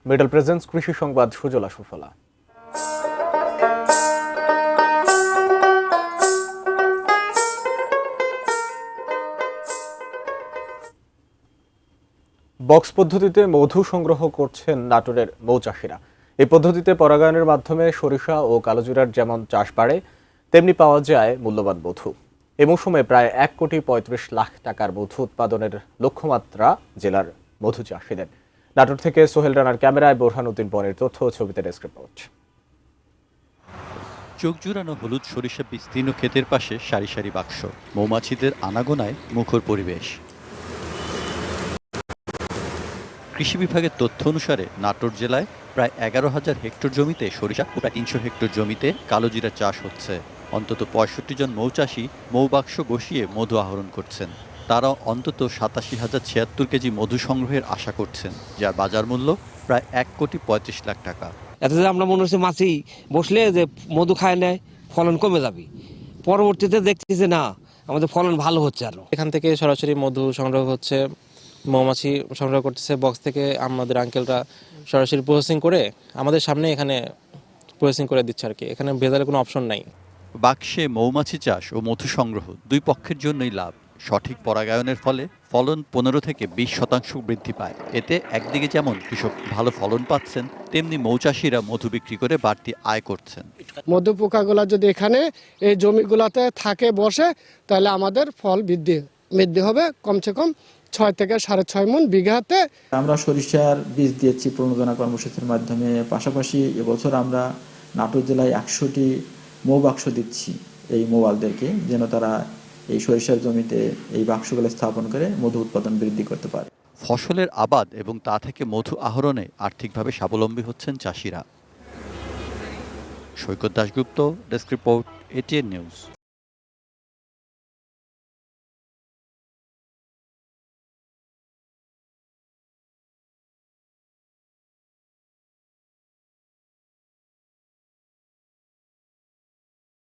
Middle presence কৃষি সংবাদ সুজলা সুফলা। Box পদ্ধতিতে মধু সংগ্রহ করছেন নাটোরের মৌচাষীরা। এই পদ্ধতিতে পরাগায়নের মাধ্যমে সরিষা ও কালোজিরার যেমন চাষ বাড়ে, তেমনি পাওয়া যায় মূল্যবান মধু। এ মৌসুমে প্রায় 1,35,00,000 টাকার মধু উৎপাদনের লক্ষ্যমাত্রা জেলার মধু চাষীদের। নাটোর থেকে সোহেল রানার ক্যামেরায় বোরহানউদ্দিন বনের তথ্য ও ছবিতে ডেস্ক রিপোর্ট। চোখ জুড়ানো হলুদ সরিষা বিস্তীর্ণ ক্ষেতের পাশে সারি সারি বাক্স, মৌমাছিদের আনাগোনায় মুখর পরিবেশ। কৃষি বিভাগের তথ্য অনুসারে নাটোর জেলায় প্রায় 11,000 হেক্টর জমিতে সরিষা ও প্রায় 300 হেক্টর জমিতে কালোজিরা চাষ হচ্ছে। অন্তত 65 জন মৌচাষী মৌবাক্স বসিয়ে মধু আহরণ করছেন। তারা অন্তত 87,076 কেজি মধু সংগ্রহের আশা করছেন, যার বাজার মূল্য প্রায় 1,35,00,000 টাকা। এতে যে আমরা মনে হচ্ছে মাছি বসলে যে মধু খায় নেয়, ফলন কমে যাবে। পরবর্তীতে দেখছি যে না, আমাদের ফলন ভালো হচ্ছে। আরো এখান থেকে সরাসরি মধু সংগ্রহ হচ্ছে, মৌমাছি সংগ্রহ করতেছে বক্স থেকে। আমাদের আঙ্কেলরা সরাসরি প্রসেসিং করে আমাদের সামনে এখানে প্রসেসিং করে দিচ্ছে আর কি। এখানে ভেজালের কোনো অপশন নাই। বাক্সে মৌমাছি চাষ ও মধু সংগ্রহ দুই পক্ষের জন্যই লাভ। সঠিক পরাগায়নের ফলে ফলন 15 থেকে 20% বৃদ্ধি পায়। এতে একদিকে যেমন কৃষক ভালো ফলন পাচ্ছেন, তেমনি মৌচাষীরা মধু বিক্রি করে বাড়তি আয় করছেন। মধু পোকাগুলা যদি এখানে এই জমিগুলাতে থাকে বসে, তাহলে আমাদের ফল বৃদ্ধি হবে কমসে কম 6 থেকে 6.5 মণ বিঘাতে। আমরা সরিষার বীজ দিয়েছি প্রণোদনা কর্মসূচির মাধ্যমে। পাশাপাশি এবছর আমরা নাটোর জেলায় 100টি মৌবাক্স দিচ্ছি এই মৌয়ালদেরকে, যেন তারা এই সরিষার জমিতে এই বাক্সগুলো স্থাপন করে মধু উৎপাদন বৃদ্ধি করতে পারে। ফসলের আবাদ এবং তা থেকে মধু আহরণে আর্থিকভাবে স্বাবলম্বী হচ্ছেন চাষিরা। Saikat Dasgupta, desk report, ATN news.